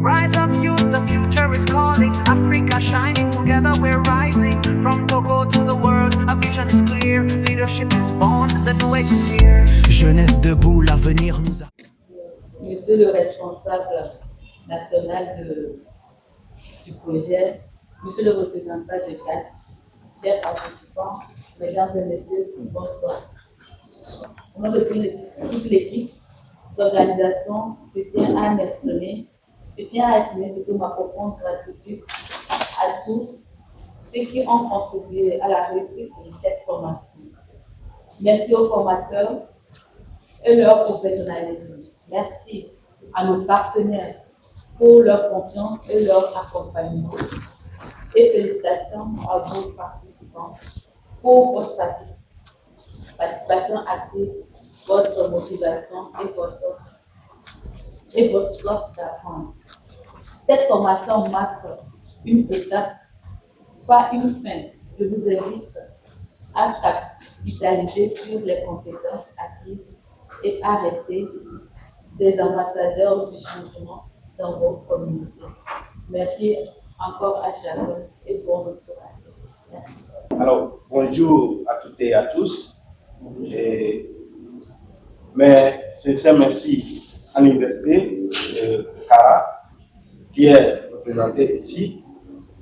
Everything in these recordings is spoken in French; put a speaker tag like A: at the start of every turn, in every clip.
A: Rise up youth, the future is calling. Africa shining, together we're rising. From Togo to the world, a vision is clear. Leadership is born, the new age is here. Jeunesse debout, l'avenir nous a...
B: Monsieur le responsable national du projet, monsieur le représentant de CAT, chers participants, mesdames et messieurs, bonsoir. Au nom de toute l'équipe d'organisation, je tiens à m'exprimer, je tiens à exprimer toute ma profonde gratitude à tous ceux qui ont contribué à la réussite de cette formation. Merci aux formateurs et leur professionnalisme. Merci à nos partenaires pour leur confiance et leur accompagnement. Et félicitations à vos participants pour votre participation active, votre motivation et votre soif d'apprendre. Cette formation marque une étape, pas une fin. Je vous invite à capitaliser sur les compétences acquises et à rester des ambassadeurs du changement dans vos communautés. Merci encore à chacun et bon retour à tous. Merci.
C: Alors, bonjour à toutes et à tous. Mes sincères merci à l'université de Cara qui est représentée ici.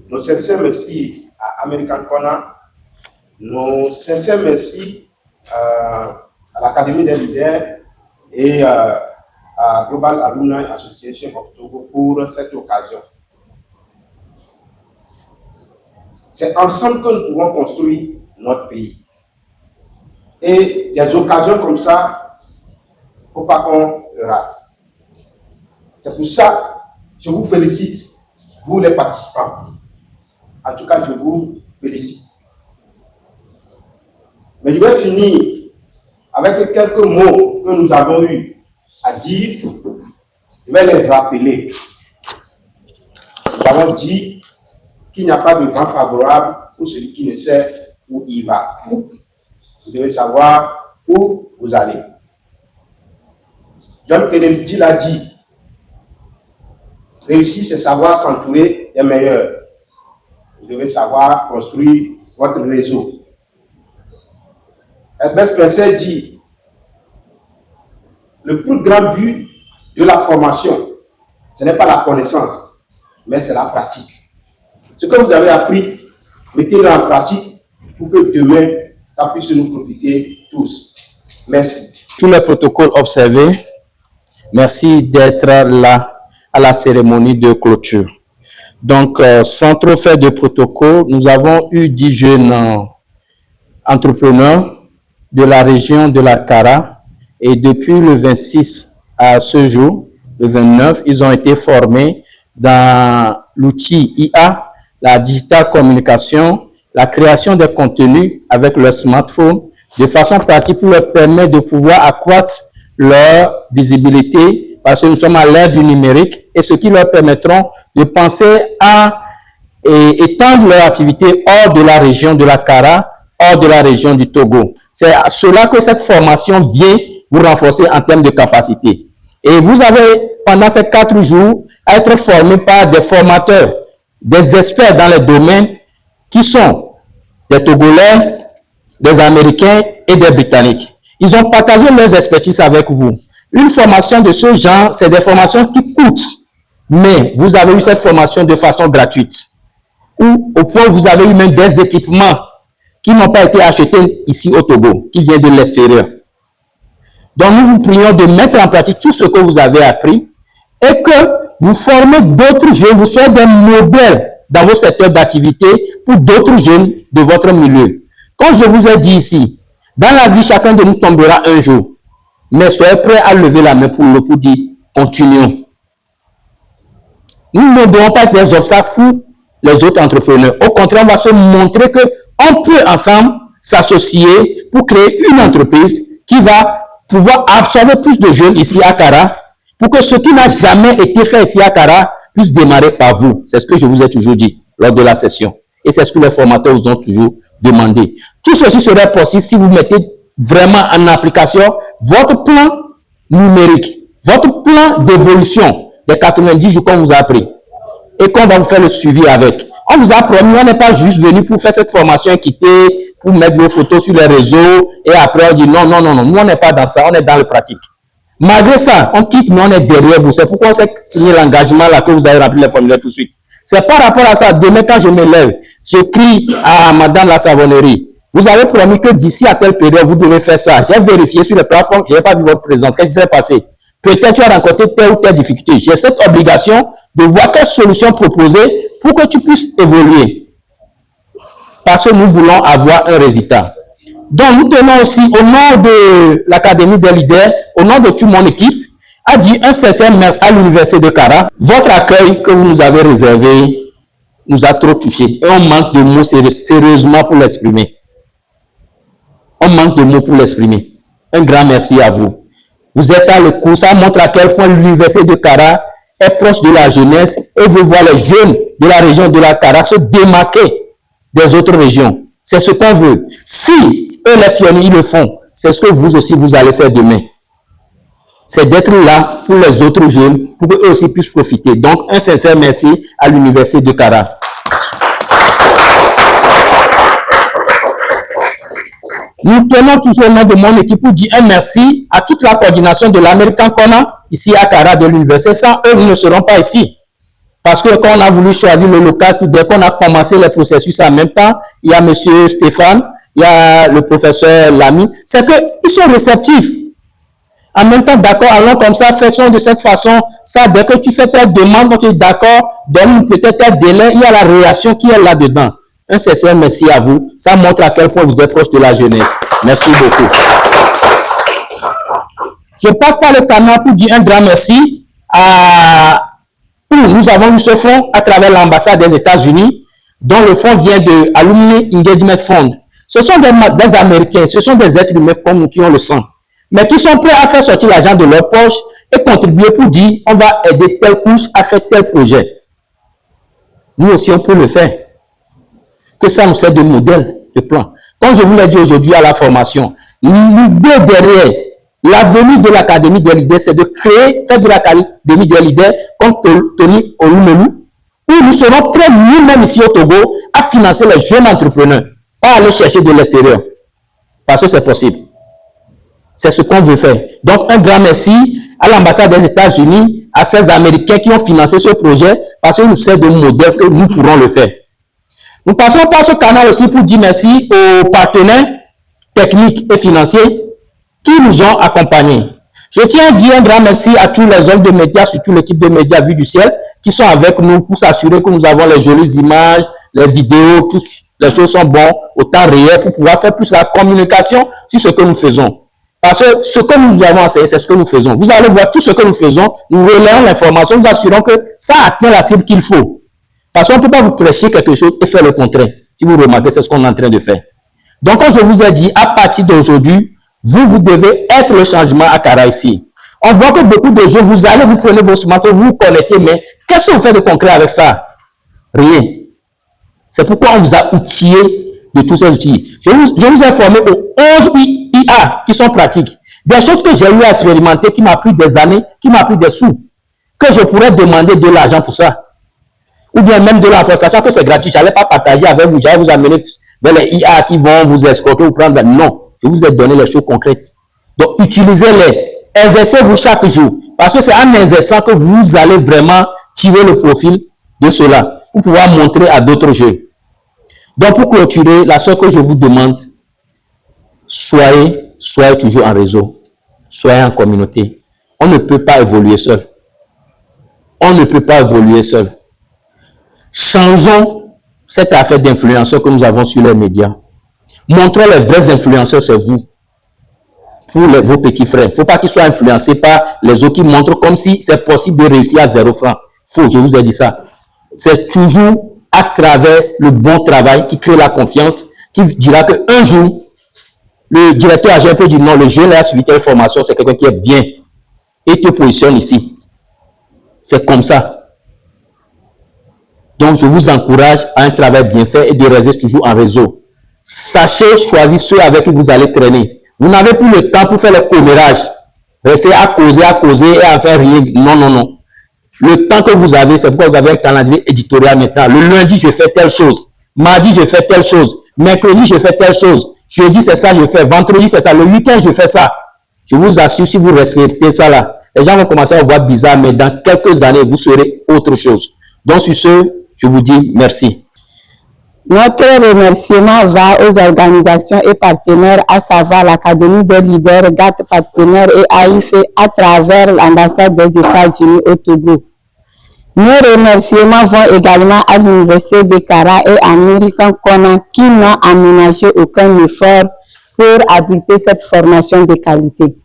C: Nos sincères merci à American Corner. Nos sincères merci à l'Académie des leaders et à Global Alumni Association of Togo pour cette occasion. C'est ensemble que nous pouvons construire notre pays. Et des occasions comme ça, il ne faut pas qu'on rate. C'est pour ça que je vous félicite, vous les participants. En tout cas, je vous félicite. Mais je vais finir avec quelques mots que nous avons eu à dire. Je vais les rappeler. Nous avons dit qu'il n'y a pas de vent favorable pour celui qui ne sait où il va. Vous devez savoir où vous allez. John Kennedy l'a dit. Réussir, c'est savoir s'entourer des meilleurs. Vous devez savoir construire votre réseau. Herbert Spencer dit, le plus grand but de la formation, ce n'est pas la connaissance, mais c'est la pratique. Ce que vous avez appris, mettez-le en pratique pour que demain, ça puisse nous profiter tous. Merci.
D: Tous les protocoles observés, merci d'être là à la cérémonie de clôture. Donc, sans trop faire de protocole, nous avons eu 10 jeunes entrepreneurs de la région de la Cara et depuis le 26 à ce jour, le 29, ils ont été formés dans l'outil IA, la digital communication, la création des contenus avec leur smartphone, de façon pratique pour leur permettre de pouvoir accroître leur visibilité parce que nous sommes à l'ère du numérique et ce qui leur permettront de penser à étendre leur activité hors de la région de la Cara, hors de la région du Togo. C'est à cela que cette formation vient vous renforcer en termes de capacité. Et vous avez, pendant ces 4 jours, à être formé par des formateurs, des experts dans les domaines qui sont des Togolais, des Américains et des Britanniques. Ils ont partagé leurs expertises avec vous. Une formation de ce genre, c'est des formations qui coûtent. Mais vous avez eu cette formation de façon gratuite. Ou au point où vous avez eu même des équipements qui n'ont pas été achetés ici au Togo, qui viennent de l'extérieur. Donc nous vous prions de mettre en pratique tout ce que vous avez appris et que vous formez d'autres jeunes, vous soyez des modèles dans vos secteurs d'activité pour d'autres jeunes de votre milieu. Comme je vous ai dit ici, dans la vie, chacun de nous tombera un jour. Mais soyez prêts à lever la main pour dire continuons. Nous ne devons pas être des obstacles pour les autres entrepreneurs. Au contraire, on va se montrer qu'on peut ensemble s'associer pour créer une entreprise qui va pouvoir absorber plus de jeunes ici à Cara pour que ce qui n'a jamais été fait ici à Cara puisse démarrer par vous. C'est ce que je vous ai toujours dit lors de la session. Et c'est ce que les formateurs vous ont toujours demandé. Tout ceci serait possible si vous mettez vraiment en application votre plan numérique, votre plan d'évolution, des 90 jours qu'on vous a appris et qu'on va vous faire le suivi avec. On vous a promis, on n'est pas juste venu pour faire cette formation, quitter, pour mettre vos photos sur les réseaux et après on dit non, non, non, non. Nous, on n'est pas dans ça, on est dans le pratique. Malgré ça, on quitte, mais on est derrière vous. C'est pourquoi on s'est signé l'engagement là que vous avez rempli les formulaires tout de suite. C'est par rapport à ça, demain quand je me lève, je crie à madame la savonnerie. Vous avez promis que d'ici à telle période, vous devez faire ça. J'ai vérifié sur les plateformes, je n'ai pas vu votre présence. Qu'est-ce qui s'est passé? Peut-être tu as rencontré telle ou telle difficulté. J'ai cette obligation de voir quelle solution proposer pour que tu puisses évoluer. Parce que nous voulons avoir un résultat. Donc, nous tenons aussi, au nom de l'Académie des leaders, au nom de toute mon équipe, à dire un sincère merci à l'Université de Kara. Votre accueil que vous nous avez réservé nous a trop touchés. Et on manque de mots sérieusement pour l'exprimer. On manque de mots pour l'exprimer. Un grand merci à vous. Vous êtes à l'écoute. Ça montre à quel point l'Université de Kara est proche de la jeunesse et vous voyez les jeunes de la région de la Kara se démarquer des autres régions. C'est ce qu'on veut. Si eux, les pionniers, ils le font, c'est ce que vous aussi, vous allez faire demain. C'est d'être là pour les autres jeunes, pour qu'eux aussi puissent profiter. Donc, un sincère merci à l'Université de Kara. Nous tenons toujours au nom de mon équipe pour dire un merci à toute la coordination de l'American Corner, ici à Kara de l'université. Sans eux, nous ne serons pas ici. Parce que quand on a voulu choisir le local, tout dès qu'on a commencé les processus en même temps, il y a M. Stéphane, il y a le professeur Lamy, c'est qu'ils sont réceptifs. En même temps, d'accord, allons comme ça, faisons de cette façon, ça, dès que tu fais ta demande, tu es d'accord, donne peut-être un délai, il y a la réaction qui est là-dedans. Un sincère merci à vous. Ça montre à quel point vous êtes proche de la jeunesse. Merci beaucoup. Je passe par le canal pour dire un grand merci à... Nous avons eu ce fonds à travers l'ambassade des États-Unis, dont le fonds vient de Alumni Engagement Fund. Ce sont des Américains, ce sont des êtres humains comme nous qui ont le sang, mais qui sont prêts à faire sortir l'argent de leur poche et contribuer pour dire on va aider telle couche à faire tel projet. Nous aussi, on peut le faire. Que ça nous sert de modèle, de plan. Comme je vous l'ai dit aujourd'hui à la formation, l'idée derrière la venue de l'Académie des leaders, c'est de créer, faire de l'Académie des leaders comme Tony Olumelu, où nous serons prêts nous-mêmes ici au Togo à financer les jeunes entrepreneurs, pas aller chercher de l'extérieur. Parce que c'est possible. C'est ce qu'on veut faire. Donc, un grand merci à l'ambassade des États-Unis, à ces Américains qui ont financé ce projet, parce que nous sert de modèle que nous pourrons le faire. Nous passons par ce canal aussi pour dire merci aux partenaires techniques et financiers qui nous ont accompagnés. Je tiens à dire un grand merci à tous les hommes de médias, surtout l'équipe de médias Vue du Ciel, qui sont avec nous pour s'assurer que nous avons les jolies images, les vidéos, toutes les choses sont bonnes au temps réel pour pouvoir faire plus la communication sur ce que nous faisons. Parce que ce que nous avons enseigné, c'est ce que nous faisons. Vous allez voir tout ce que nous faisons, nous relayons l'information, nous assurons que ça atteint la cible qu'il faut. Parce qu'on ne peut pas vous prêcher quelque chose et faire le contraire. Si vous remarquez, c'est ce qu'on est en train de faire. Donc, comme je vous ai dit, à partir d'aujourd'hui, vous devez être le changement à Kara ici. On voit que beaucoup de gens, vous allez, vous prenez vos smartphones, vous vous connectez, mais qu'est-ce que vous faites de concret avec ça? Rien. C'est pourquoi on vous a outillé de tous ces outils. Je vous ai formé aux 11 IA qui sont pratiques. Des choses que j'ai eu à expérimenter, qui m'a pris des années, qui m'a pris des sous, que je pourrais demander de l'argent pour ça. Ou bien même de l'argent, sachant que c'est gratuit. Je n'allais pas partager avec vous, j'allais vous amener vers les IA qui vont vous escorter ou prendre. Non, je vous ai donné les choses concrètes. Donc, utilisez-les. Exercez-vous chaque jour. Parce que c'est en exerçant que vous allez vraiment tirer le profil de cela pour pouvoir montrer à d'autres jeunes. Donc, pour clôturer, la seule que je vous demande, soyez toujours en réseau. Soyez en communauté. On ne peut pas évoluer seul. On ne peut pas évoluer seul. Changeons cette affaire d'influenceurs que nous avons sur les médias. Montrons les vrais influenceurs, c'est vous. Pour vos petits frères. Il ne faut pas qu'ils soient influencés par les autres qui montrent comme si c'est possible de réussir à 0 francs. Faux, je vous ai dit ça. C'est toujours à travers le bon travail qui crée la confiance, qui dira qu'un jour, le directeur agent peut dire non, le jeune a suivi telle formation, c'est quelqu'un qui est bien et te positionne ici. C'est comme ça. Donc, je vous encourage à un travail bien fait et de rester toujours en réseau. Sachez choisir ceux avec qui vous allez traîner. Vous n'avez plus le temps pour faire le commérage. Restez à causer et à faire rien. Non, non, non. Le temps que vous avez, c'est pourquoi vous avez un calendrier éditorial maintenant. Le lundi, je fais telle chose. Mardi, je fais telle chose. Mercredi, je fais telle chose. Jeudi, c'est ça, je fais. Vendredi, c'est ça. Le week-end, je fais ça. Je vous assure, si vous respectez ça là, les gens vont commencer à vous voir bizarre, mais dans quelques années, vous serez autre chose. Donc, sur ce, je vous dis merci.
E: Notre remerciement va aux organisations et partenaires, à savoir l'Académie des leaders, GATT partenaires et AIFE à travers l'ambassade des États-Unis au Togo. Nos remerciements vont également à l'Université de Kara et à American Corner qui n'ont aménagé aucun effort pour abriter cette formation de qualité.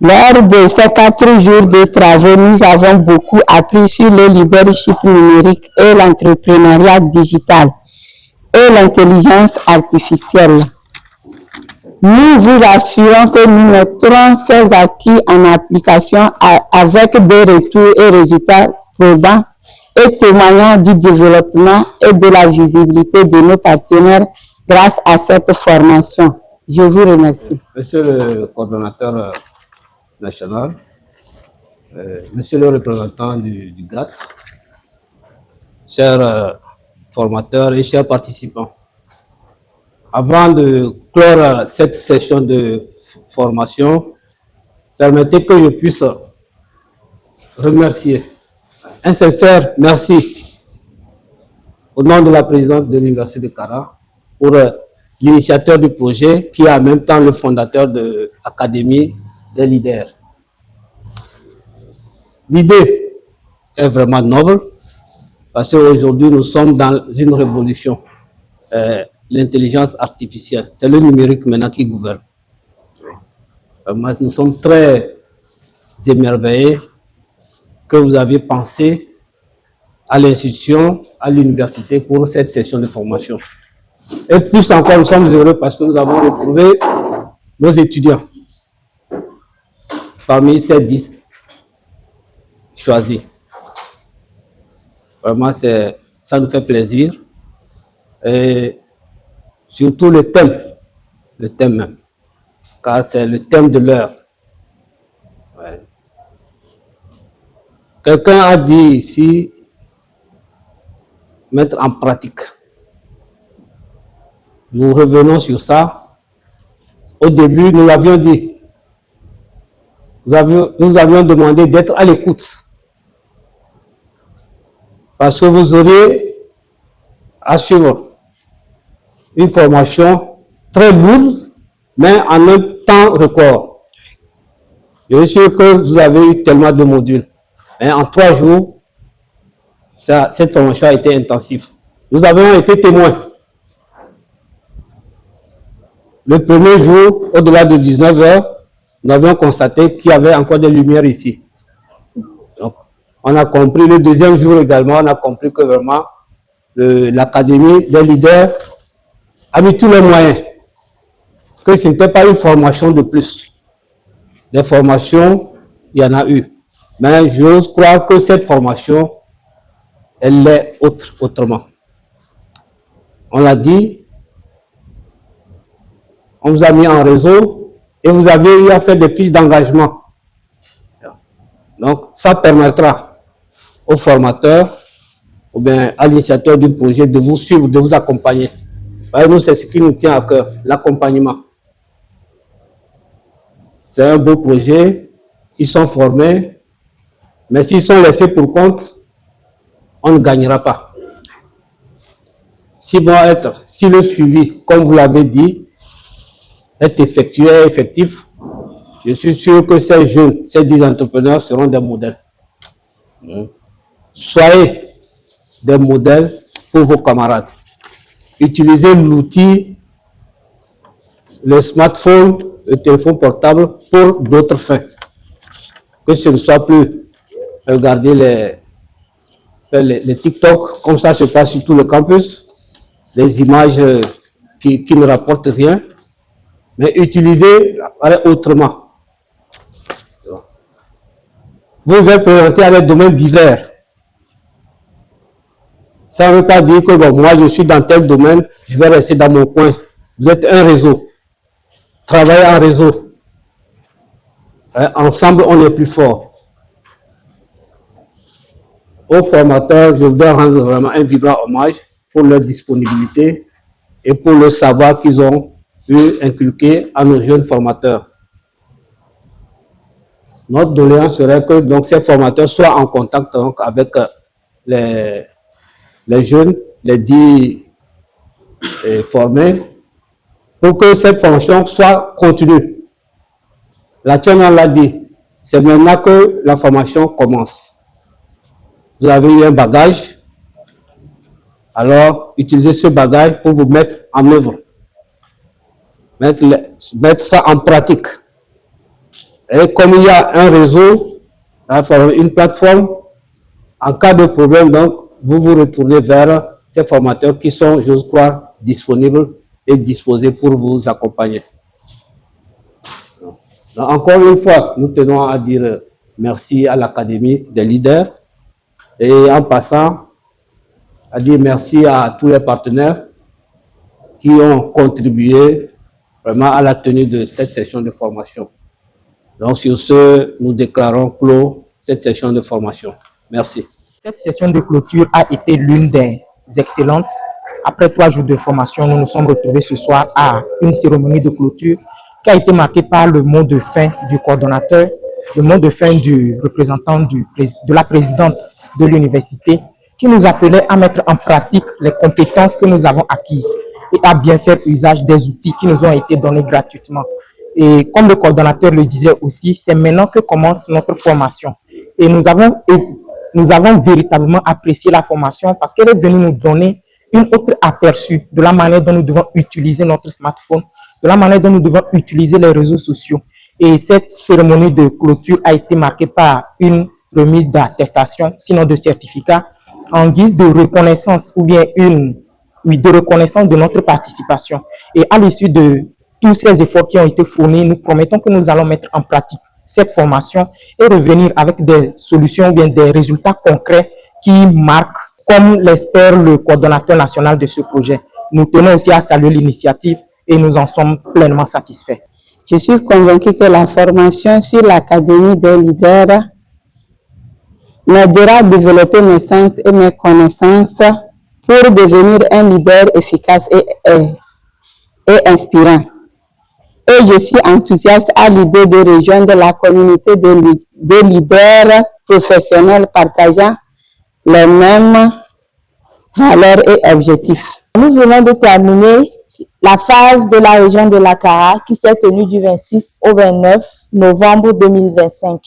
E: Lors de ces 4 jours de travaux, nous avons beaucoup appris sur le leadership numérique et l'entrepreneuriat digital et l'intelligence artificielle. Nous vous assurons que nous mettrons ces acquis en application avec des retours et résultats probants et témoignant du développement et de la visibilité de nos partenaires grâce à cette formation. Je vous remercie.
F: Monsieur le coordonnateur national, monsieur le représentant du GATT, chers formateurs et chers participants. Avant de clore cette session de formation, permettez que je puisse remercier un sincère merci au nom de la présidente de l'Université de Kara pour l'initiateur du projet qui est en même temps le fondateur de l'Académie des leaders. L'idée est vraiment noble parce qu'aujourd'hui nous sommes dans une révolution. L'intelligence artificielle, c'est le numérique maintenant qui gouverne. Nous sommes très émerveillés que vous avez pensé à l'institution, à l'université pour cette session de formation. Et plus encore, nous sommes heureux parce que nous avons retrouvé nos étudiants parmi ces 10 choisis. Vraiment, ça nous fait plaisir. Et surtout le thème même, car c'est le thème de l'heure. Ouais. Quelqu'un a dit ici, mettre en pratique. Nous revenons sur ça. Au début, nous l'avions dit. Nous avions demandé d'être à l'écoute. Parce que vous auriez à suivre une formation très lourde, mais en un temps record. Je suis sûr que vous avez eu tellement de modules. Mais en 3 jours, cette formation a été intensive. Nous avons été témoins. Le premier jour, au-delà de 19 heures, nous avions constaté qu'il y avait encore des lumières ici. Donc, on a compris, le deuxième jour également, on a compris que vraiment, l'Académie des leaders a mis tous les moyens, que ce n'était pas une formation de plus. Des formations, il y en a eu. Mais j'ose croire que cette formation, elle l'est autrement. On l'a dit, on vous a mis en réseau et vous avez eu à faire des fiches d'engagement. Donc, ça permettra aux formateurs ou bien à l'initiateur du projet de vous suivre, de vous accompagner. Nous, c'est ce qui nous tient à cœur, l'accompagnement. C'est un beau projet, ils sont formés, mais s'ils sont laissés pour compte, on ne gagnera pas. Si le suivi, comme vous l'avez dit, est effectué, effectif, je suis sûr que ces jeunes, ces 10 entrepreneurs seront des modèles. Soyez des modèles pour vos camarades. Utilisez l'outil, le smartphone, le téléphone portable pour d'autres fins. Que ce ne soit plus regarder les TikTok, comme ça se passe sur tout le campus, les images qui ne rapportent rien, mais utilisez autrement. Vous êtes présenté à des domaines divers. Ça ne veut pas dire que bon, moi je suis dans tel domaine, je vais rester dans mon coin. Vous êtes un réseau. Travaillez en réseau. Ensemble, on est plus fort. Aux formateurs, je voudrais rendre vraiment un vibrant hommage pour leur disponibilité et pour le savoir qu'ils ont pu inculquer à nos jeunes formateurs. Notre doléance serait que donc, ces formateurs soient en contact donc, avec les jeunes, les dits formés, pour que cette formation soit continue. La chaîne l'a dit, c'est maintenant que la formation commence. Vous avez eu un bagage, alors utilisez ce bagage pour vous mettre en œuvre, mettre ça en pratique. Et comme il y a un réseau, une plateforme, en cas de problème, donc, vous vous retournez vers ces formateurs qui sont, j'ose croire, disponibles et disposés pour vous accompagner. Donc, encore une fois, nous tenons à dire merci à l'Académie des leaders et en passant, à dire merci à tous les partenaires qui ont contribué vraiment à la tenue de cette session de formation. Donc, sur ce, nous déclarons clos cette session de formation. Merci.
G: Cette session de clôture a été l'une des excellentes. Après 3 jours de formation, nous nous sommes retrouvés ce soir à une cérémonie de clôture qui a été marquée par le mot de fin du coordonnateur, le mot de fin du représentant de la présidente de l'université, qui nous appelait à mettre en pratique les compétences que nous avons acquises et à bien faire usage des outils qui nous ont été donnés gratuitement. Et comme le coordonnateur le disait aussi, c'est maintenant que commence notre formation. Et nous avons véritablement apprécié la formation parce qu'elle est venue nous donner un autre aperçu de la manière dont nous devons utiliser notre smartphone, de la manière dont nous devons utiliser les réseaux sociaux. Et cette cérémonie de clôture a été marquée par une remise d'attestation, sinon de certificat, en guise de reconnaissance ou bien de reconnaissance de notre participation. Et à l'issue de tous ces efforts qui ont été fournis, nous promettons que nous allons mettre en pratique cette formation et revenir avec des solutions ou bien des résultats concrets qui marquent, comme l'espère le coordonnateur national de ce projet. Nous tenons aussi à saluer l'initiative et nous en sommes pleinement satisfaits.
E: Je suis convaincue que la formation sur l'Académie des leaders m'aidera à développer mes sens et mes connaissances pour devenir un leader efficace et inspirant. Et je suis enthousiaste à l'idée de rejoindre la communauté de leaders professionnels partageant les mêmes valeurs et objectifs. Nous venons de terminer la phase de la région de l'Akara qui s'est tenue du 26 au 29 novembre 2025.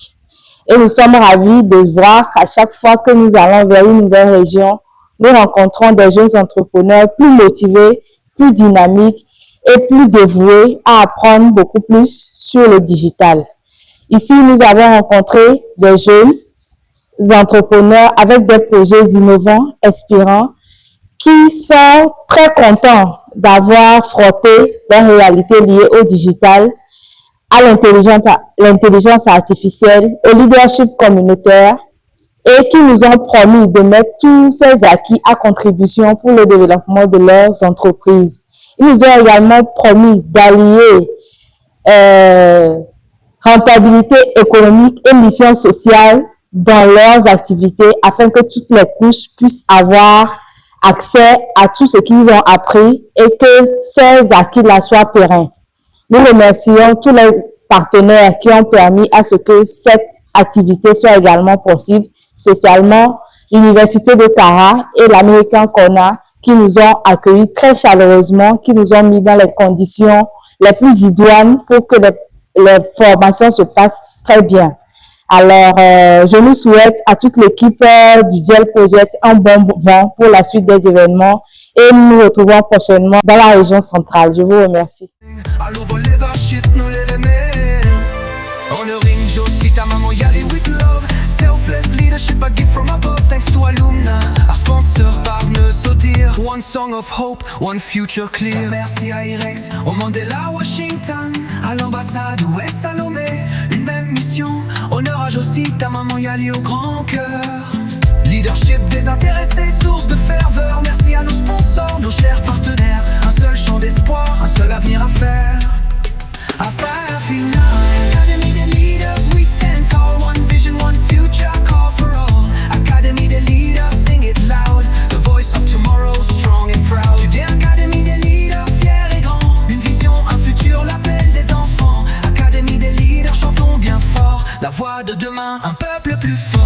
E: Et nous sommes ravis de voir qu'à chaque fois que nous allons vers une nouvelle région, nous rencontrons des jeunes entrepreneurs plus motivés, plus dynamiques et plus dévoués à apprendre beaucoup plus sur le digital. Ici, nous avons rencontré des jeunes entrepreneurs avec des projets innovants, inspirants, qui sont très contents d'avoir frotté des réalités liées au digital, à l'intelligence artificielle, au leadership communautaire et qui nous ont promis de mettre tous ces acquis à contribution pour le développement de leurs entreprises. Ils nous ont également promis d'allier rentabilité économique et mission sociale dans leurs activités afin que toutes les couches puissent avoir accès à tout ce qu'ils ont appris et que ces acquis-là soient pérennes. Nous remercions tous les partenaires qui ont permis à ce que cette activité soit également possible, spécialement l'Université de Kara et l'American Corner qui nous ont accueillis très chaleureusement, qui nous ont mis dans les conditions les plus idoines pour que les formations se passent très bien. Alors, je nous souhaite à toute l'équipe du GEL Project un bon vent pour la suite des événements et nous nous retrouvons prochainement dans la région centrale. Je vous remercie.
A: One song of hope, one future clear. Merci à Irex, au Mandela, Washington, à l'ambassade Ouest Salomé. Une même mission, honneur à Josita, maman Yali au grand cœur. Leadership désintéressé, source de ferveur. Merci à nos sponsors, nos chers partenaires. Un seul champ d'espoir, un seul avenir à faire. Affaire finale. Academy des leaders, we stand tall. One vision, one future, call for all. Academy des leaders. la voix de demain, un peuple plus fort.